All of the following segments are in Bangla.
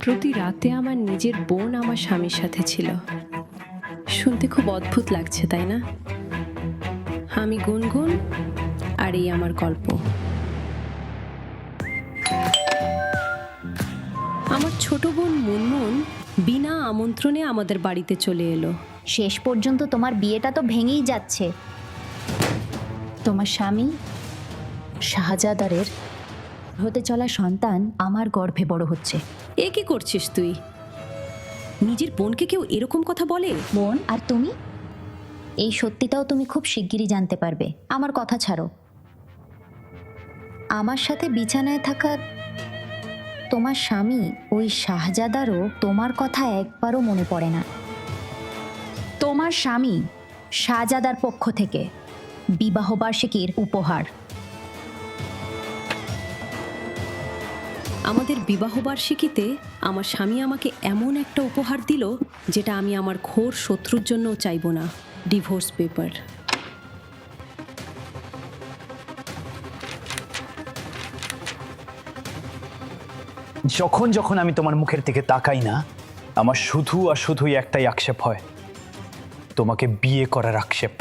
প্রতি রাতে আমার নিজের বোন আমার স্বামীর সাথে ছিল। শুনতে খুব অদ্ভুত লাগছে, তাই না? আমি গুনগুন, আর এই আমার গল্প। আমার ছোট বোন মুনমুন বিনা আমন্ত্রণে আমাদের বাড়িতে চলে এলো। শেষ পর্যন্ত তোমার বিয়েটা তো ভেঙেই যাচ্ছে। তোমার স্বামী শাহজাদারের হতে চলা সন্তান আমার গর্ভে বড় হচ্ছে। এ কি করছিস তুই? নিজের বোনকে কেউ এরকম কথা বলে? বোন, আর তুমি? এই সত্যিটাও তুমি খুব শিগগিরই জানতে পারবে। আমার কথা ছাড়ো, আমার সাথে বিছানায় থাকা তোমার স্বামী ওই শাহজাদারও তোমার কথা একবারও মনে পড়ে না। তোমার স্বামী শাহজাদার পক্ষ থেকে বিবাহবার্ষিকীর উপহার। আমাদের বিবাহবার্ষিকীতে আমার স্বামী আমাকে এমন একটা উপহার দিল যেটা আমি আমার ঘোর শত্রুর জন্যও চাইব না। Divorce paper. যখন যখন আমি তোমার মুখের দিকে তাকাই না, আমার শুধু আর শুধুই একটাই আক্ষেপ হয়, তোমাকে বিয়ে করার আক্ষেপ।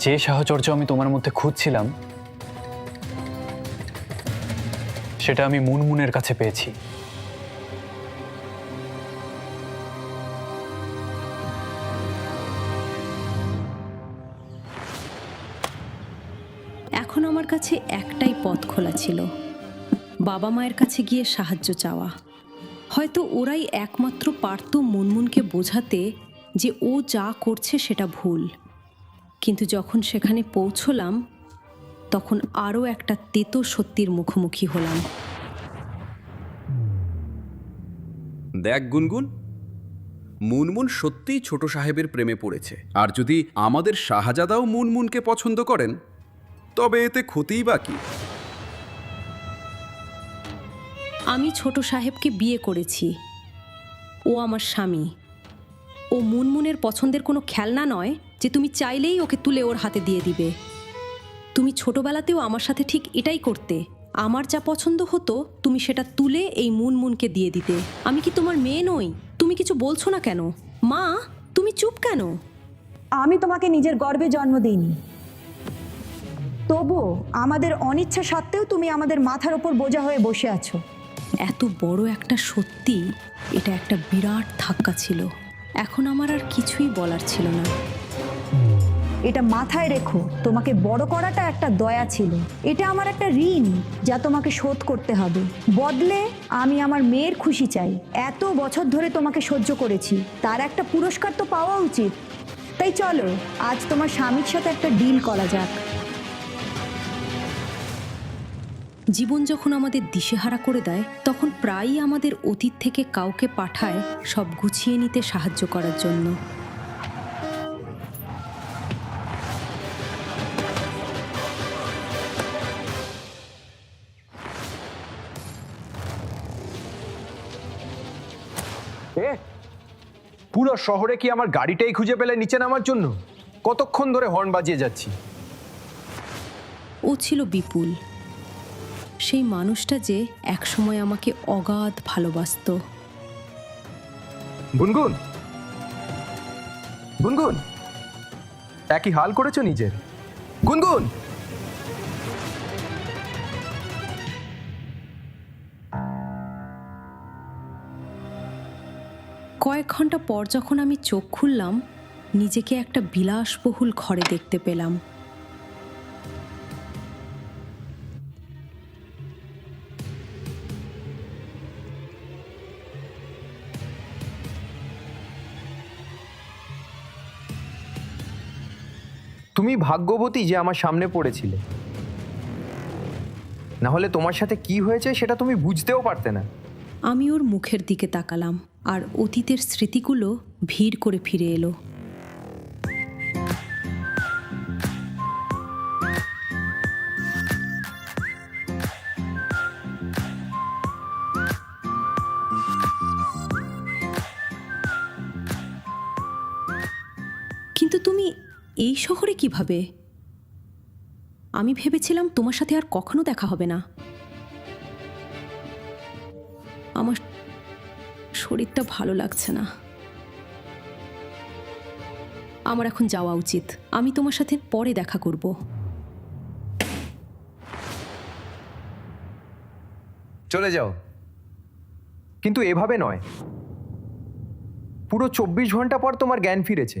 যে সাহচর্য আমি তোমার মধ্যে খুঁজছিলাম সেটা আমি মুনমুনের কাছে পেয়েছি। এখন আমার কাছে একটাই পথ খোলা ছিল, বাবা মায়ের কাছে গিয়ে সাহায্য চাওয়া। হয়তো ওরাই একমাত্র পারত মুনমুনকে বোঝাতে যে ও যা করছে সেটা ভুল। কিন্তু যখন সেখানে পৌঁছলাম তখন আরও একটা তেতো সত্যির মুখোমুখি হলাম। দেখ গুনগুন, মুনমুন সত্যিই ছোট সাহেবের প্রেমে পড়েছে। আর যদি আমাদের শাহজাদাও মুনমুনকে পছন্দ করেন তবে এতে ক্ষতিই বা কি? আমি ছোট সাহেবকে বিয়ে করেছি, ও আমার স্বামী। ও মুনমুনের পছন্দের কোনো খেলনা নয় যে তুমি চাইলেই ওকে তুলে ওর হাতে দিয়ে দিবে। তুমি ছোটবেলাতেও আমার সাথে ঠিক এটাই করতে। আমার যা পছন্দ হতো তুমি সেটা তুলে এই মুনমুনকে দিয়ে দিতে। আমি কি তোমার মেয়ে নই? তুমি কিছু বলছো না কেন? মা, তুমি চুপ কেন? আমি তোমাকে নিজের গর্ভে জন্ম দিইনি, তবুও আমাদের অনিচ্ছা সত্ত্বেও তুমি আমাদের মাথার ওপর বোঝা হয়ে বসে আছো। এত বড় একটা সত্যি, এটা একটা বিরাট ধাক্কা ছিল। এখন আমার আর কিছুই বলার ছিল না। এটা মাথায় রেখো, তোমাকে বড় করাটা একটা দয়া ছিল। এটা আমার একটা ঋণ যা তোমাকে শোধ করতে হবে। বদলে আমি আমার মেয়ের খুশি চাই। এত বছর ধরে তোমাকে সহ্য করেছি, তার একটা পুরস্কার তো পাওয়া উচিত। তাই চলো আজ তোমার স্বামীর সাথে একটা ডিল করা যাক। জীবন যখন আমাদের দিশেহারা করে দেয় তখন প্রায়ই আমাদের অতীত থেকে কাউকে পাঠায় সব গুছিয়ে নিতে সাহায্য করার জন্য। পুরো শহরে কি আমার গাড়িটাই খুঁজে পেলে নিচে নামার জন্য? কতক্ষণ ধরে হর্ন বাজিয়ে যাচ্ছি। ও ছিল বিপুল, সেই মানুষটা যে একসময় আমাকে অগাধ ভালোবাসতো। গুনগুন, গুনগুন, একই হাল করেছো নিজের। গুনগুন, কয়েক ঘন্টা পর যখন আমি চোখ খুললাম, নিজেকে একটা বিলাসবহুল ঘরে দেখতে পেলাম। তুমি ভাগ্যবতী যে আমার সামনে পড়েছিলে, না হলে তোমার সাথে কি হয়েছে সেটা তুমি বুঝতেও পারতে না। আমি ওর মুখের দিকে তাকালাম, আর অতীতের স্মৃতিগুলো ভিড় করে ফিরে এলো। এই শহরে কিভাবে? আমি ভেবেছিলাম তোমার সাথে আর কখনো দেখা হবে না। আমার শরীরটা ভালো লাগছে না। আমার এখন যাওয়া উচিত। আমি তোমার সাথে পরে দেখা করব। চলে যাও, কিন্তু এভাবে নয়। পুরো 24 ঘন্টা পর তোমার জ্ঞান ফিরেছে।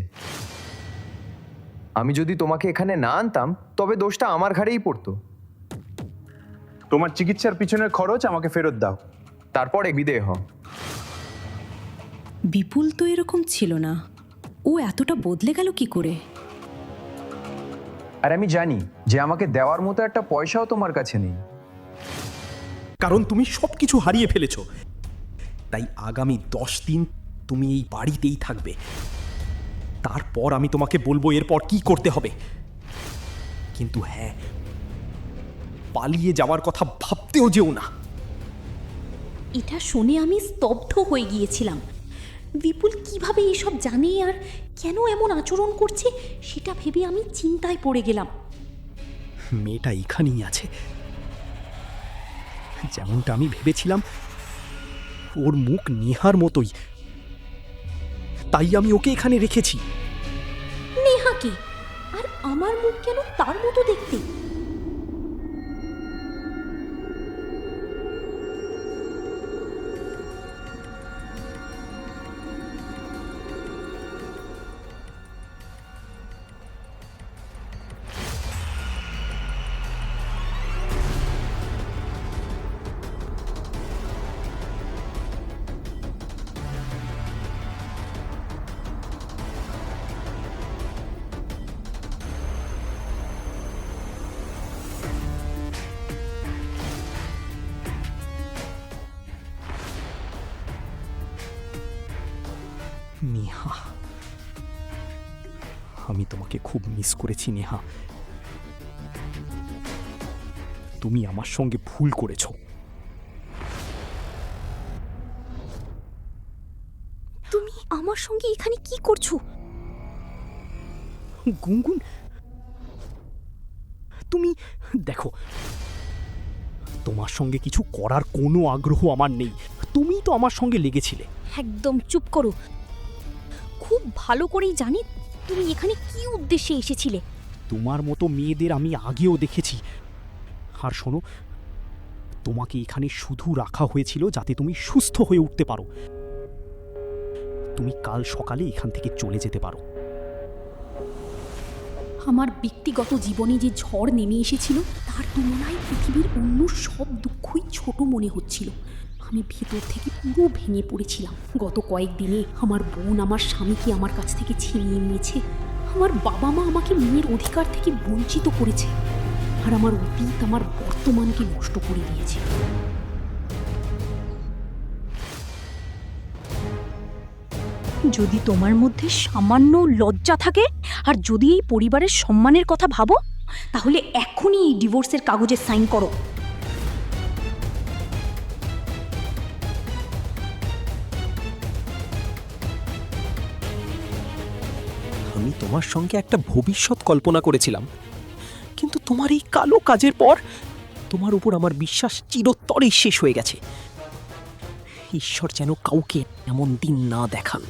আমি যদি তোমাকে এখানে না আনতাম তবে দোষটা আমার ঘাড়েই পড়তো। তোমার চিকিৎসার পিছনের খরচ আমাকে ফেরত দাও, তারপরে বিদেয় হও। বিপুল তো এরকম ছিল না। ও এতটা বদলে গেল কি করে? আর আমি জানি যে আমাকে দেওয়ার মতো একটা পয়সাও তোমার কাছে নেই। কারণ তুমি সবকিছু হারিয়ে ফেলেছো। তাই আগামী 10 দিন তুমি এই বাড়িতেই থাকবে। তারপর আমি তোমাকে বলবো এরপর কি করতে হবে। কিন্তু হ্যাঁ, পালিয়ে যাওয়ার কথা ভাবতেও যেও না। এটা শুনে আমি স্তব্ধ হয়ে গিয়েছিলাম। বিপুল কিভাবে এসব জানে আর কেন এমন আচরণ করছে সেটা ভেবে আমি চিন্তায় পড়ে গেলাম। মেয়েটা এখানেই আছে, যেমনটা আমি ভেবেছিলাম। ওর মুখ নেহার মতোই, তাই আমি ওকে এখানে রেখেছি। নেহাকে? আর আমার মুখ কেন তার মতো দেখতে? নেহা, আমি তোমাকে খুব মিস করেছি নেহা। তুমি আমার সঙ্গে ভুল করেছো। তুমি আমার সঙ্গে এখানে কি করছো? গুনগুন, তুমি দেখো, তোমার সঙ্গে কিছু করার কোনো আগ্রহ আমার নেই। তুমি তো আমার সঙ্গে লেগেছিলে। একদম চুপ করো। খুব ভালো করেই জানি তুমি এখানে কি উদ্দেশ্যে এসেছিলে। তোমার মতো মেয়েদের আমি আগেও দেখেছি। আর শোনো, তোমাকে এখানে শুধু রাখা হয়েছিল যাতে তুমি সুস্থ হয়ে উঠতে পারো। তুমি কাল সকালে এখান থেকে চলে যেতে পারো। আমার ব্যক্তিগত জীবনে যে ঝড় নেমে এসেছিল তার তুলনায় পৃথিবীর অন্য সব দুঃখই ছোট মনে হচ্ছিল। আমি ভেতর থেকে পুরো ভেঙে পড়েছিলাম। গত কয়েকদিনে আমার বোন আমার স্বামীকে আমার কাছ থেকে ছিনিয়ে নিয়েছে। আমার বাবা মা আমাকে মেয়ের অধিকার থেকে বঞ্চিত করেছে। আর আমার অতীত আমার বর্তমানকে নষ্ট করে দিয়েছে। যদি তোমার মধ্যে সামান্য লজ্জা থাকে আর যদি এই পরিবারের সম্মানের কথা ভাবো, তাহলে এখনই এই ডিভোর্সের কাগজে সাইন করো। আমি তোমার সঙ্গে একটা ভবিষ্যৎ কল্পনা করেছিলাম, কিন্তু তোমার এই কালো কাজের পর তোমার উপর আমার বিশ্বাস চিরতরেই শেষ হয়ে গেছে। ঈশ্বর যেন কাউকে এমন দিন না দেখান।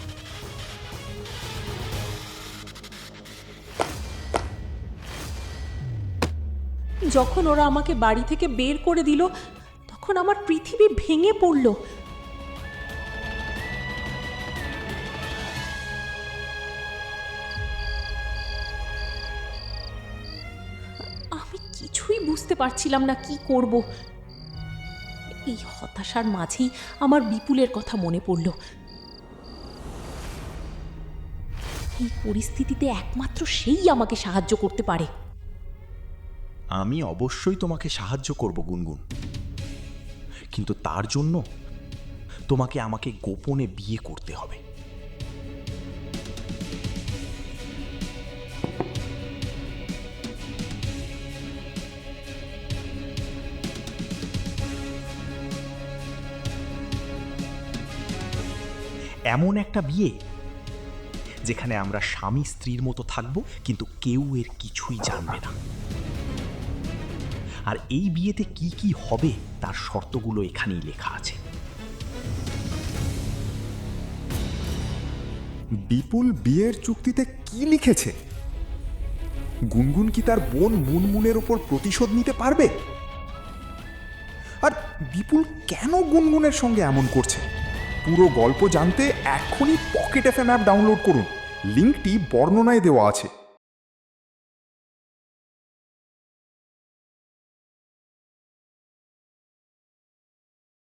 যখন ওরা আমাকে বাড়ি থেকে বের করে দিল তখন আমার পৃথিবী ভেঙে পড়ল। আমি কিছুই বুঝতে পারছিলাম না কি করব। এই হতাশার মাঝেই আমার বিপুলের কথা মনে পড়ল। এই পরিস্থিতিতে একমাত্র সেই আমাকে সাহায্য করতে পারে। আমি অবশ্যই তোমাকে সাহায্য করব গুনগুন, কিন্তু তার জন্য তোমাকে আমাকে গোপনে বিয়ে করতে হবে। এমন একটা বিয়ে যেখানে আমরা স্বামী স্ত্রীর মতো থাকব, কিন্তু কেউ এর কিছুই জানবে না। আর এই বিয়েতে কি কি হবে তার শর্তগুলো এখানেই লেখা আছে। বিপুল বিয়ের চুক্তিতে কি লিখেছে? গুনগুন কি তার বোন মুনমুনের ওপর প্রতিশোধ নিতে পারবে? আর বিপুল কেন গুনগুনের সঙ্গে এমন করছে? পুরো গল্প জানতে এক্ষুনি পকেট এফএম অ্যাপ ডাউনলোড করুন, লিঙ্কটি বর্ণনায় দেওয়া আছে।